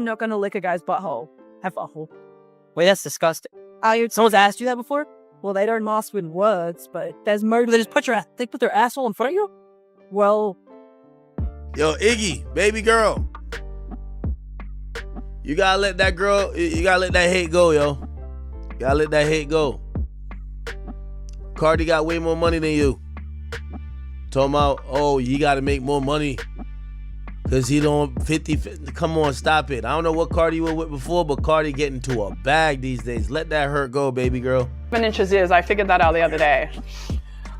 I'm not gonna lick a guy's butthole. Have a hole. Wait, that's disgusting. Someone's asked you that before? Well, they don't mask with words, but there's murder. They just put their asshole in front of you? Well, Yo, Iggy, baby girl. You gotta let that girl, you gotta let that hate go, yo. You gotta let that hate go. Carti got way more money than you. Talking about, oh, you gotta make more money. Cause he don't 50. Come on, stop it. I don't know what Carti was with before, but Carti getting to a bag these days. Let that hurt go, baby girl. 7 inches is. I figured that out the other day.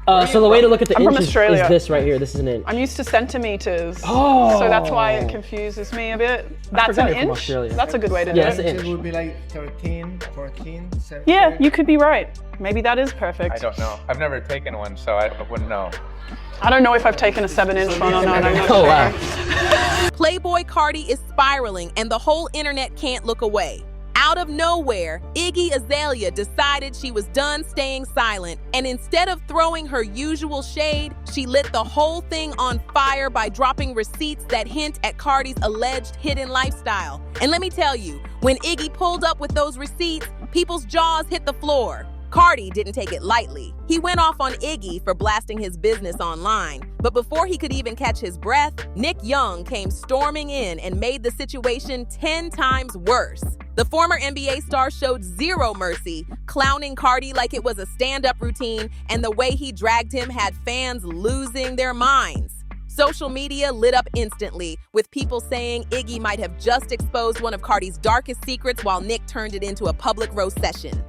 So the way to look at the I'm from inches Australia. is this right here. This is an inch. I'm used to centimeters. Oh. So that's why it confuses me a bit. That's an forgot you're from inch? Australia. That's a good way to do Yeah, that's it. an inch. It would be like 13, 14, 17. Yeah, you could be right. Maybe that is perfect. I don't know. I've never taken one, so I wouldn't know. I don't know if I've taken a 7-inch one or not. I'm not Oh, sure. wow. Playboi Carti is spiraling and the whole internet can't look away. Out of nowhere, Iggy Azalea decided she was done staying silent, and instead of throwing her usual shade, she lit the whole thing on fire by dropping receipts that hint at Carti's alleged hidden lifestyle. And let me tell you, when Iggy pulled up with those receipts, people's jaws hit the floor. Carti didn't take it lightly. He went off on Iggy for blasting his business online. But before he could even catch his breath, Nick Young came storming in and made the situation 10 times worse. The former NBA star showed zero mercy, clowning Carti like it was a stand-up routine, and the way he dragged him had fans losing their minds. Social media lit up instantly, with people saying Iggy might have just exposed one of Carti's darkest secrets while Nick turned it into a public roast session.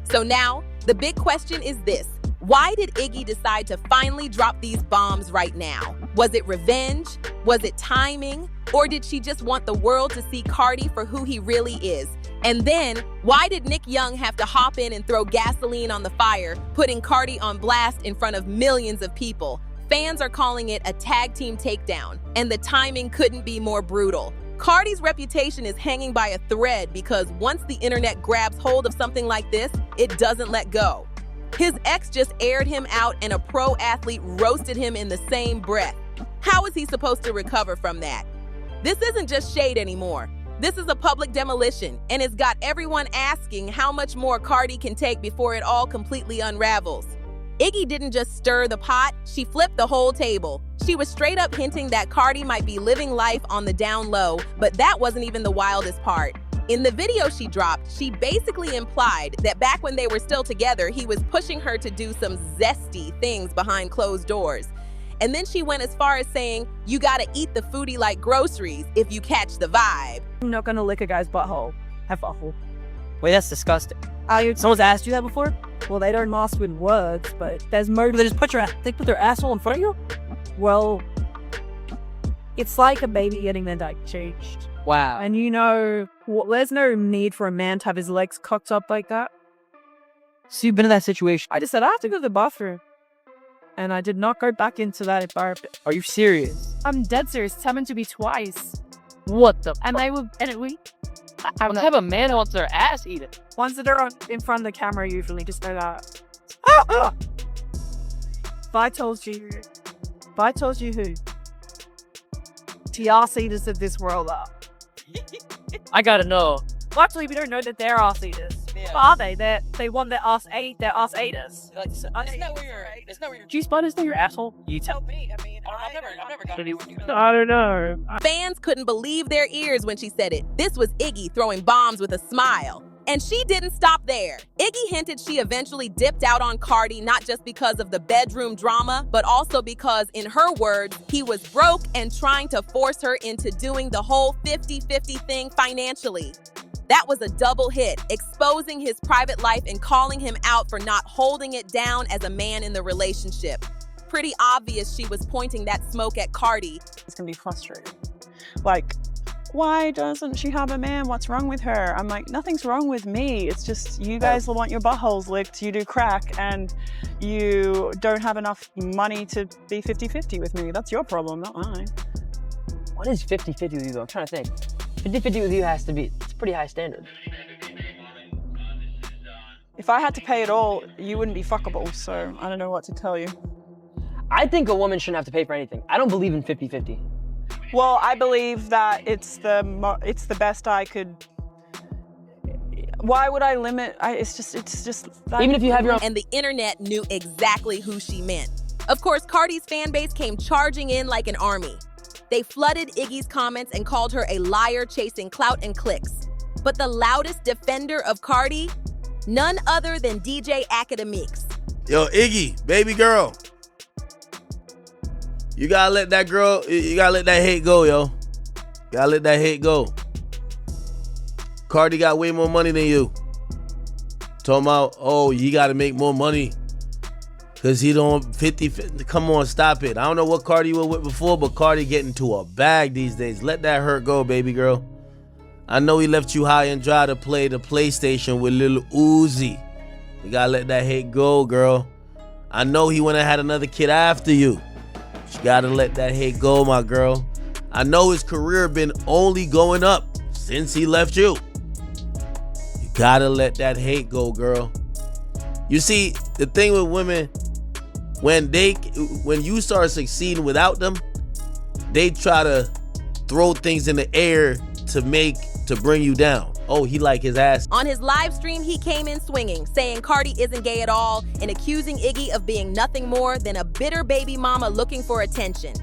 So now, the big question is this. Why did Iggy decide to finally drop these bombs right now? Was it revenge? Was it timing? Or did she just want the world to see Carti for who he really is? And then, why did Nick Young have to hop in and throw gasoline on the fire, putting Carti on blast in front of millions of people? Fans are calling it a tag team takedown, and the timing couldn't be more brutal. Carti's reputation is hanging by a thread because once the internet grabs hold of something like this, it doesn't let go. His ex just aired him out and a pro athlete roasted him in the same breath. How is he supposed to recover from that? This isn't just shade anymore. This is a public demolition, and it's got everyone asking how much more Carti can take before it all completely unravels. Iggy didn't just stir the pot, she flipped the whole table. She was straight up hinting that Carti might be living life on the down low, but that wasn't even the wildest part. In the video she dropped, she basically implied that back when they were still together, he was pushing her to do some zesty things behind closed doors. And then she went as far as saying, you gotta eat the foodie like groceries if you catch the vibe. I'm not gonna lick a guy's butthole. Have a hole. Wait, that's disgusting. Someone's asked you that before? Well, they don't mask with words, but there's murder. They just put their asshole in front of you? Well, it's like a baby getting their diaper changed. Wow. And you know, there's no need for a man to have his legs cocked up like that. So you've been in that situation. I just said, I have to go to the bathroom. And I did not go back into that environment. Are you serious? I'm dead serious. It's happened to me twice. What the And they were, and we, What type of man wants their ass eaten? Ones that are in front of the camera usually, just know that. If I told you who the arse eaters of this world are. I gotta know. Well, actually, we don't know that they're arse eaters. Yeah. But are they? They want their arse ate. They're arse eaters. Like, isn't that where your G-spot is? Not your asshole? You tell me. I mean, I've never got anyone. I don't know. Fans couldn't believe their ears when she said it. This was Iggy throwing bombs with a smile. And she didn't stop there. Iggy hinted she eventually dipped out on Carti not just because of the bedroom drama, but also because, in her words, he was broke and trying to force her into doing the whole 50-50 thing financially. That was a double hit, exposing his private life and calling him out for not holding it down as a man in the relationship. Pretty obvious she was pointing that smoke at Carti. It's gonna be frustrating. Like, why doesn't she have a man? What's wrong with her? I'm like, nothing's wrong with me. It's just you guys will want your buttholes licked, you do crack, and you don't have enough money to be 50-50 with me. That's your problem, not mine. What is 50-50 with you though? I'm trying to think. 50-50 with you has to be, it's a pretty high standard. If I had to pay it all, you wouldn't be fuckable, so I don't know what to tell you. I think a woman shouldn't have to pay for anything. I don't believe in 50-50. Well, I believe that it's the best I could. Why would I limit? It's just. Even if you have your own. And the internet knew exactly who she meant. Of course, Carti's fan base came charging in like an army. They flooded Iggy's comments and called her a liar chasing clout and clicks. But the loudest defender of Carti? None other than DJ Academics. Yo, Iggy, baby girl. You gotta let that hate go, yo. Gotta let that hate go. Carti got way more money than you. Talking about, oh, you gotta make more money. Cause he don't 50. Come on, stop it. I don't know what Carti was with before, but Carti getting to a bag these days. Let that hurt go, baby girl. I know he left you high and dry to play the PlayStation with Lil Uzi. You gotta let that hate go, girl. I know he went and had another kid after you. You gotta let that hate go, my girl. I know his career been only going up since he left you. You gotta let that hate go, girl. You see, the thing with women, when you start succeeding without them, they try to throw things in the air to bring you down. Oh, he like his ass. On his live stream, he came in swinging, saying Carti isn't gay at all and accusing Iggy of being nothing more than a bitter baby mama looking for attention.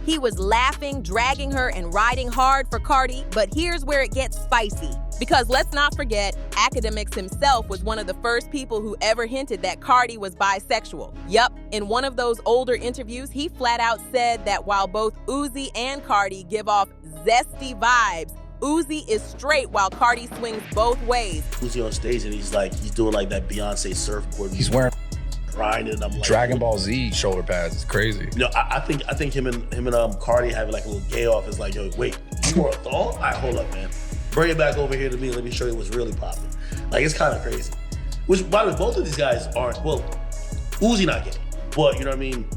He was laughing, dragging her, and riding hard for Carti, but here's where it gets spicy. Because let's not forget, Academics himself was one of the first people who ever hinted that Carti was bisexual. Yup, in one of those older interviews, he flat out said that while both Uzi and Carti give off zesty vibes, Uzi is straight while Carti swings both ways. Uzi on stage and he's doing like that Beyonce surfboard. He's wearing grinding. I'm like, Dragon Ball Z shoulder pads. It's crazy. No, I think him and Carti having like a little gay off is like, yo, wait, you wore a thong? All right, hold up, man. Bring it back over here to me. Let me show you what's really popping. Like, it's kind of crazy. Which, by the way, both of these guys aren't, well, Uzi not gay, but you know what I mean?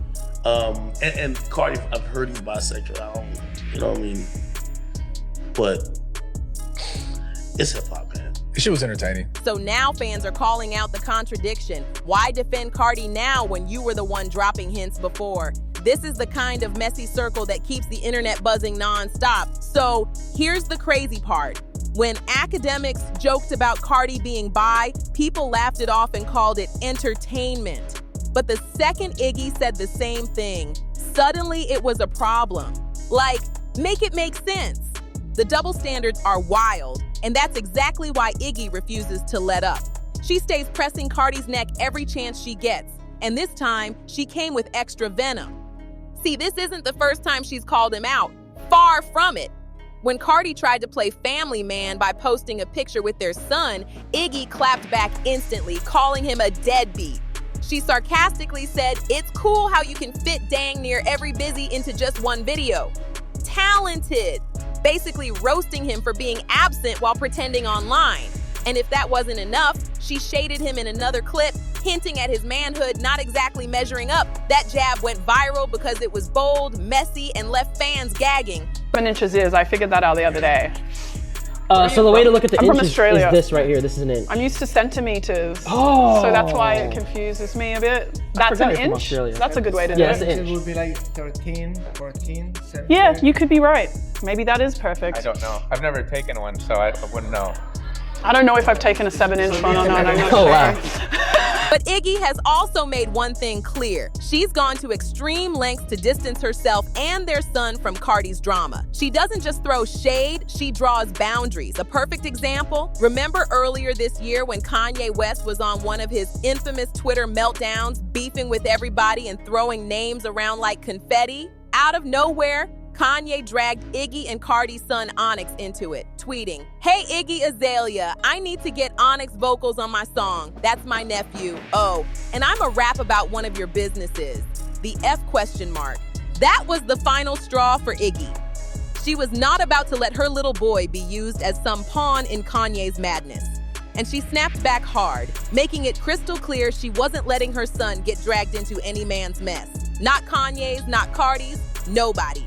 And Carti, I've heard he's bisexual. I don't, you know what I mean? But it's hip hop, man. This shit was entertaining. So now fans are calling out the contradiction. Why defend Carti now when you were the one dropping hints before? This is the kind of messy circle that keeps the internet buzzing nonstop. So here's the crazy part. When Academics joked about Carti being bi, people laughed it off and called it entertainment. But the second Iggy said the same thing, suddenly it was a problem. Like, make it make sense. The double standards are wild, and that's exactly why Iggy refuses to let up. She stays pressing Carti's neck every chance she gets, and this time, she came with extra venom. See, this isn't the first time she's called him out. Far from it. When Carti tried to play family man by posting a picture with their son, Iggy clapped back instantly, calling him a deadbeat. She sarcastically said, "It's cool how you can fit dang near every busy into just one video. Talented." Basically roasting him for being absent while pretending online. And if that wasn't enough, she shaded him in another clip, hinting at his manhood not exactly measuring up. That jab went viral because it was bold, messy, and left fans gagging. 7 inches is, I figured that out the other day. So the way to look at the I'm from inches Australia. is this right here. This is an inch. I'm used to centimeters. Oh. So that's why it confuses me a bit. That's an inch? That's a good way to do that's it. an It inch. would be like 13, 14, 17. Yeah, you could be right. Maybe that is perfect. I don't know. I've never taken one, so I wouldn't know. I don't know if I've taken a 7-inch one or not. I'm not Oh, sure. wow. But Iggy has also made one thing clear. She's gone to extreme lengths to distance herself and their son from Carti's drama. She doesn't just throw shade, she draws boundaries. A perfect example? Remember earlier this year when Kanye West was on one of his infamous Twitter meltdowns, beefing with everybody and throwing names around like confetti? Out of nowhere, Kanye dragged Iggy and Carti's son Onyx into it, tweeting, "Hey Iggy Azalea, I need to get Onyx vocals on my song. That's my nephew. Oh, and I'm a rap about one of your businesses. The F question mark." That was the final straw for Iggy. She was not about to let her little boy be used as some pawn in Kanye's madness. And she snapped back hard, making it crystal clear she wasn't letting her son get dragged into any man's mess. Not Kanye's, not Carti's, nobody's.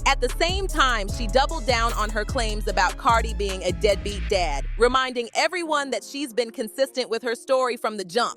At the same time, she doubled down on her claims about Carti being a deadbeat dad, reminding everyone that she's been consistent with her story from the jump.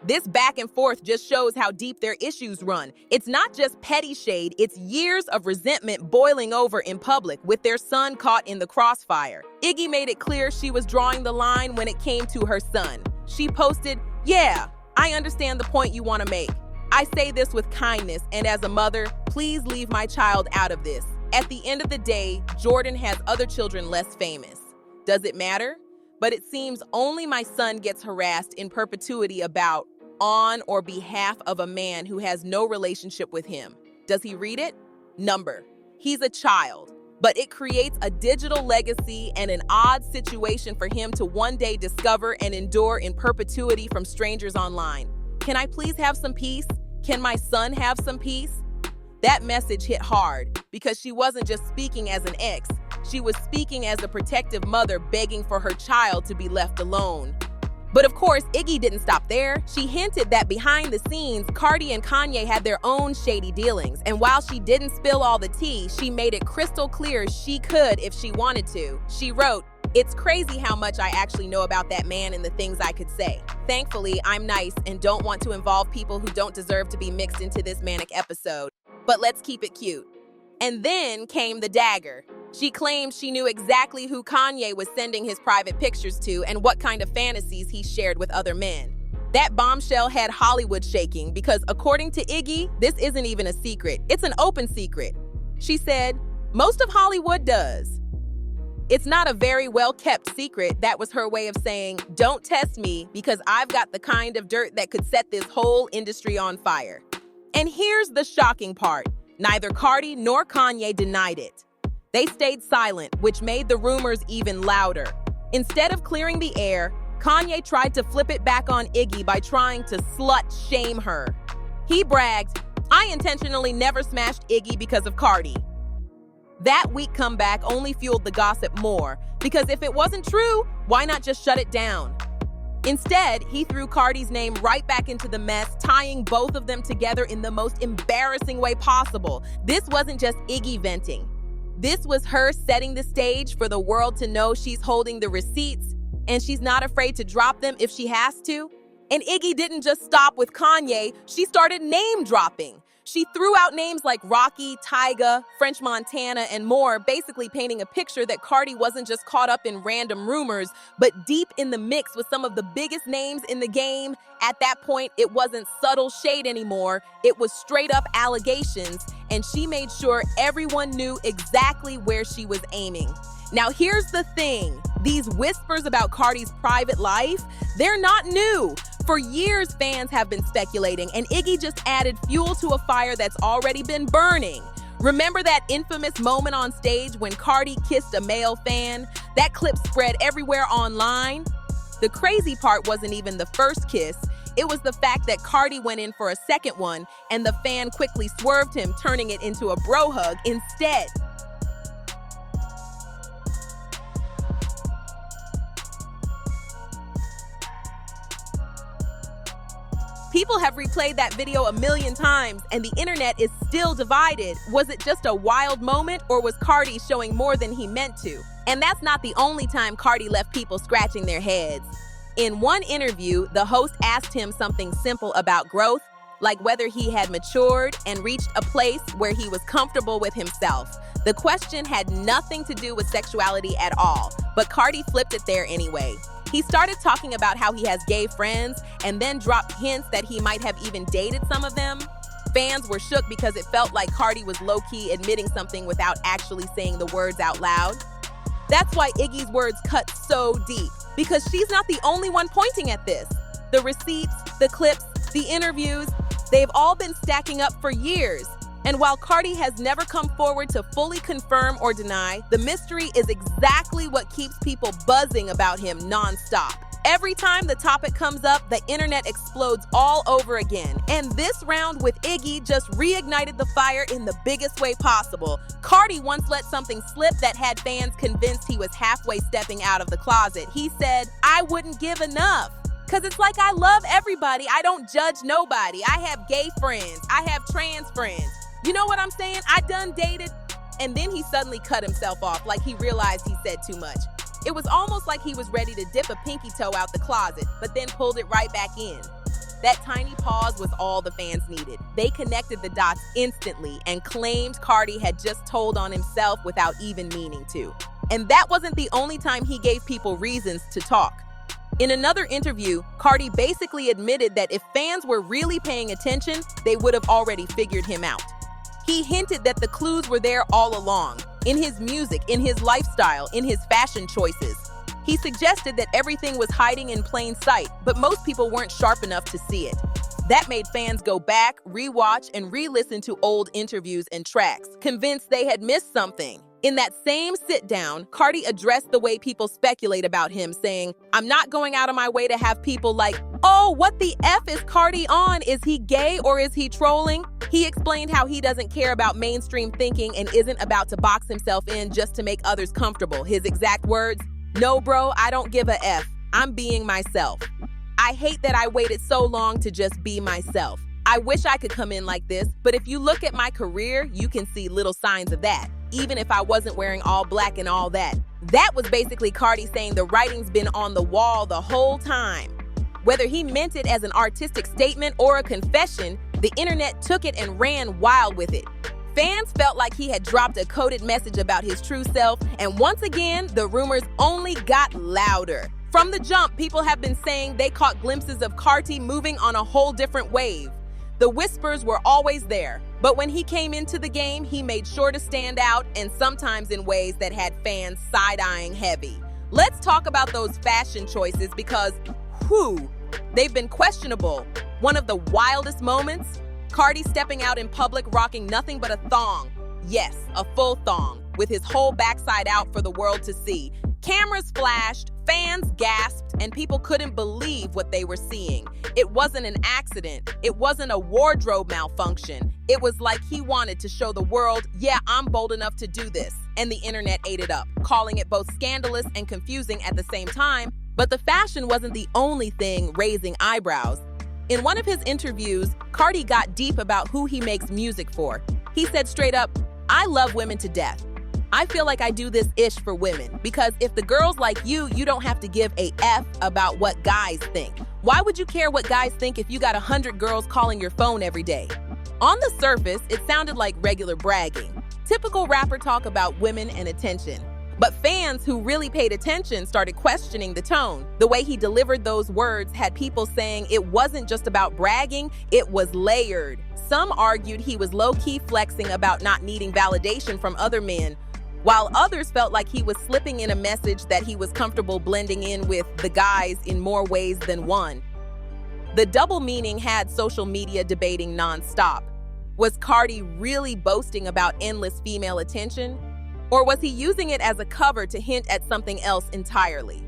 This back and forth just shows how deep their issues run. It's not just petty shade, it's years of resentment boiling over in public, with their son caught in the crossfire. Iggy made it clear she was drawing the line when it came to her son. She posted, "Yeah, I understand the point you want to make. I say this with kindness, and as a mother, please leave my child out of this. At the end of the day, Jordan has other children less famous. Does it matter? But it seems only my son gets harassed in perpetuity about, on or behalf of a man who has no relationship with him. Does he read it? Number. He's a child. But it creates a digital legacy and an odd situation for him to one day discover and endure in perpetuity from strangers online. Can I please have some peace? Can my son have some peace?" That message hit hard because she wasn't just speaking as an ex, she was speaking as a protective mother begging for her child to be left alone. But of course, Iggy didn't stop there. She hinted that behind the scenes, Carti and Kanye had their own shady dealings. And while she didn't spill all the tea, she made it crystal clear she could if she wanted to. She wrote, "It's crazy how much I actually know about that man and the things I could say. Thankfully, I'm nice and don't want to involve people who don't deserve to be mixed into this manic episode. But let's keep it cute." And then came the dagger. She claimed she knew exactly who Kanye was sending his private pictures to and what kind of fantasies he shared with other men. That bombshell had Hollywood shaking because, according to Iggy, this isn't even a secret. It's an open secret. She said, "Most of Hollywood does." It's not a very well-kept secret. That was her way of saying, don't test me because I've got the kind of dirt that could set this whole industry on fire. And here's the shocking part. Neither Carti nor Kanye denied it. They stayed silent, which made the rumors even louder. Instead of clearing the air, Kanye tried to flip it back on Iggy by trying to slut-shame her. He bragged, "I intentionally never smashed Iggy because of Carti." That weak comeback only fueled the gossip more, because if it wasn't true, why not just shut it down? Instead, he threw Carti's name right back into the mess, tying both of them together in the most embarrassing way possible. This wasn't just Iggy venting. This was her setting the stage for the world to know she's holding the receipts, and she's not afraid to drop them if she has to. And Iggy didn't just stop with Kanye, she started name dropping. She threw out names like Rocky, Tyga, French Montana, and more, basically painting a picture that Carti wasn't just caught up in random rumors, but deep in the mix with some of the biggest names in the game. At that point, it wasn't subtle shade anymore, it was straight up allegations, and she made sure everyone knew exactly where she was aiming. Now here's the thing, these whispers about Carti's private life, they're not new. For years, fans have been speculating, and Iggy just added fuel to a fire that's already been burning. Remember that infamous moment on stage when Carti kissed a male fan? That clip spread everywhere online. The crazy part wasn't even the first kiss, it was the fact that Carti went in for a second one, and the fan quickly swerved him, turning it into a bro hug instead. People have replayed that video a million times, and the internet is still divided. Was it just a wild moment, or was Carti showing more than he meant to? And that's not the only time Carti left people scratching their heads. In one interview, the host asked him something simple about growth, like whether he had matured and reached a place where he was comfortable with himself. The question had nothing to do with sexuality at all, but Carti flipped it there anyway. He started talking about how he has gay friends and then dropped hints that he might have even dated some of them. Fans were shook because it felt like Carti was low-key admitting something without actually saying the words out loud. That's why Iggy's words cut so deep, because she's not the only one pointing at this. The receipts, the clips, the interviews, they've all been stacking up for years. And while Carti has never come forward to fully confirm or deny, the mystery is exactly what keeps people buzzing about him nonstop. Every time the topic comes up, the internet explodes all over again. And this round with Iggy just reignited the fire in the biggest way possible. Carti once let something slip that had fans convinced he was halfway stepping out of the closet. He said, "I wouldn't give enough. Cause it's like I love everybody. I don't judge nobody. I have gay friends. I have trans friends. You know what I'm saying? I done dated." And then he suddenly cut himself off like he realized he said too much. It was almost like he was ready to dip a pinky toe out the closet, but then pulled it right back in. That tiny pause was all the fans needed. They connected the dots instantly and claimed Carti had just told on himself without even meaning to. And that wasn't the only time he gave people reasons to talk. In another interview, Carti basically admitted that if fans were really paying attention, they would have already figured him out. He hinted that the clues were there all along, in his music, in his lifestyle, in his fashion choices. He suggested that everything was hiding in plain sight, but most people weren't sharp enough to see it. That made fans go back, rewatch, and re-listen to old interviews and tracks, convinced they had missed something. In that same sit-down, Carti addressed the way people speculate about him, saying, "I'm not going out of my way to have people like, oh, what the F is Carti on? Is he gay or is he trolling?" He explained how he doesn't care about mainstream thinking and isn't about to box himself in just to make others comfortable. His exact words, "No, bro, I don't give a F. I'm being myself. I hate that I waited so long to just be myself. I wish I could come in like this, but if you look at my career, you can see little signs of that, even if I wasn't wearing all black and all that." That was basically Carti saying the writing's been on the wall the whole time. Whether he meant it as an artistic statement or a confession, the internet took it and ran wild with it. Fans felt like he had dropped a coded message about his true self, and once again, the rumors only got louder. From the jump, people have been saying they caught glimpses of Carti moving on a whole different wave. The whispers were always there, but when he came into the game, he made sure to stand out, and sometimes in ways that had fans side-eyeing heavy. Let's talk about those fashion choices because, they've been questionable. One of the wildest moments? Carti stepping out in public rocking nothing but a thong. Yes, a full thong, with his whole backside out for the world to see. Cameras flashed, fans gasped, and people couldn't believe what they were seeing. It wasn't an accident. It wasn't a wardrobe malfunction. It was like he wanted to show the world, yeah, I'm bold enough to do this. And the internet ate it up, calling it both scandalous and confusing at the same time. But the fashion wasn't the only thing raising eyebrows. In one of his interviews, Carti got deep about who he makes music for. He said straight up, "I love women to death. I feel like I do this ish for women because if the girls like you don't have to give a F about what guys think. Why would you care what guys think if you got 100 girls calling your phone every day?" On the surface, it sounded like regular bragging. Typical rapper talk about women and attention. But fans who really paid attention started questioning the tone. The way he delivered those words had people saying it wasn't just about bragging, it was layered. Some argued he was low-key flexing about not needing validation from other men, while others felt like he was slipping in a message that he was comfortable blending in with the guys in more ways than one. The double meaning had social media debating nonstop. Was Carti really boasting about endless female attention? Or was he using it as a cover to hint at something else entirely?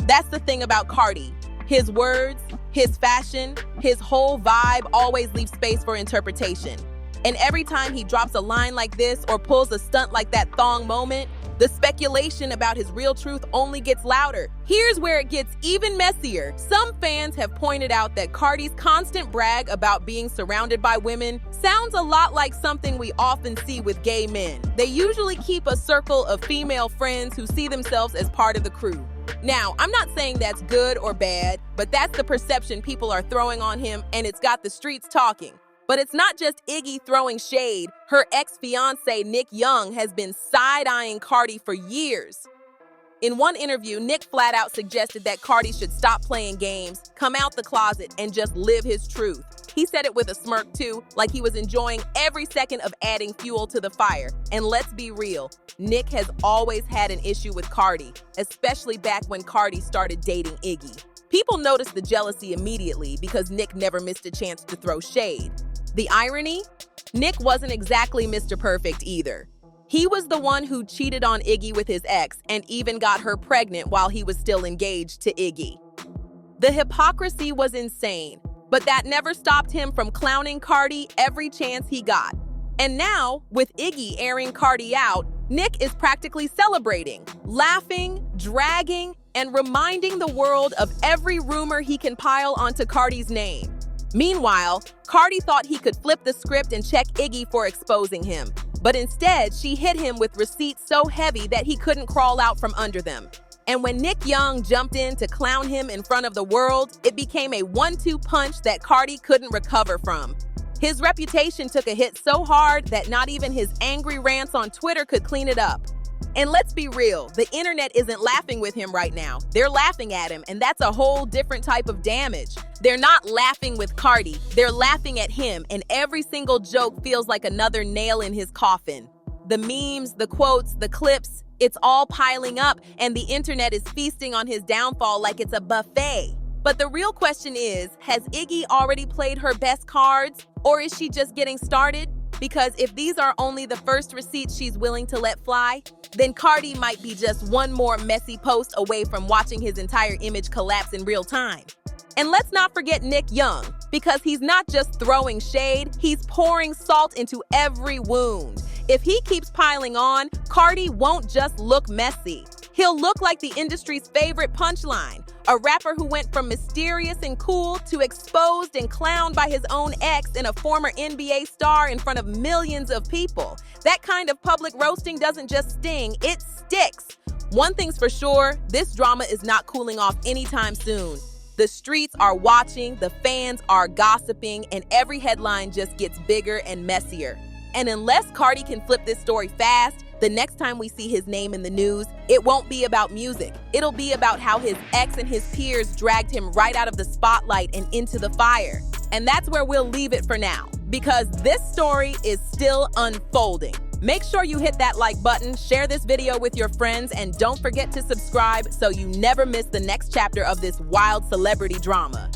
That's the thing about Carti. His words, his fashion, his whole vibe always leave space for interpretation. And every time he drops a line like this or pulls a stunt like that thong moment, the speculation about his real truth only gets louder. Here's where it gets even messier. Some fans have pointed out that Carti's constant brag about being surrounded by women sounds a lot like something we often see with gay men. They usually keep a circle of female friends who see themselves as part of the crew. Now, I'm not saying that's good or bad, but that's the perception people are throwing on him, and it's got the streets talking. But it's not just Iggy throwing shade. Her ex-fiancé, Nick Young, has been side-eyeing Carti for years. In one interview, Nick flat out suggested that Carti should stop playing games, come out the closet, and just live his truth. He said it with a smirk too, like he was enjoying every second of adding fuel to the fire. And let's be real, Nick has always had an issue with Carti, especially back when Carti started dating Iggy. People noticed the jealousy immediately because Nick never missed a chance to throw shade. The irony? Nick wasn't exactly Mr. Perfect either. He was the one who cheated on Iggy with his ex and even got her pregnant while he was still engaged to Iggy. The hypocrisy was insane, but that never stopped him from clowning Carti every chance he got. And now, with Iggy airing Carti out, Nick is practically celebrating, laughing, dragging, and reminding the world of every rumor he can pile onto Carti's name. Meanwhile, Carti thought he could flip the script and check Iggy for exposing him. But instead, she hit him with receipts so heavy that he couldn't crawl out from under them. And when Nick Young jumped in to clown him in front of the world, it became a 1-2 punch that Carti couldn't recover from. His reputation took a hit so hard that not even his angry rants on Twitter could clean it up. And let's be real, the internet isn't laughing with him right now. They're laughing at him, and that's a whole different type of damage. They're not laughing with Carti, they're laughing at him, and every single joke feels like another nail in his coffin. The memes, the quotes, the clips, it's all piling up, and the internet is feasting on his downfall like it's a buffet. But the real question is, has Iggy already played her best cards, or is she just getting started? Because if these are only the first receipts she's willing to let fly, then Carti might be just one more messy post away from watching his entire image collapse in real time. And let's not forget Nick Young, because he's not just throwing shade, he's pouring salt into every wound. If he keeps piling on, Carti won't just look messy. He'll look like the industry's favorite punchline, a rapper who went from mysterious and cool to exposed and clowned by his own ex and a former NBA star in front of millions of people. That kind of public roasting doesn't just sting, it sticks. One thing's for sure, this drama is not cooling off anytime soon. The streets are watching, the fans are gossiping, and every headline just gets bigger and messier. And unless Carti can flip this story fast, the next time we see his name in the news, it won't be about music. It'll be about how his ex and his peers dragged him right out of the spotlight and into the fire. And that's where we'll leave it for now, because this story is still unfolding. Make sure you hit that like button, share this video with your friends, and don't forget to subscribe so you never miss the next chapter of this wild celebrity drama.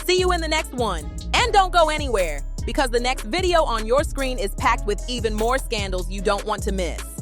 See you in the next one. And don't go anywhere, because the next video on your screen is packed with even more scandals you don't want to miss.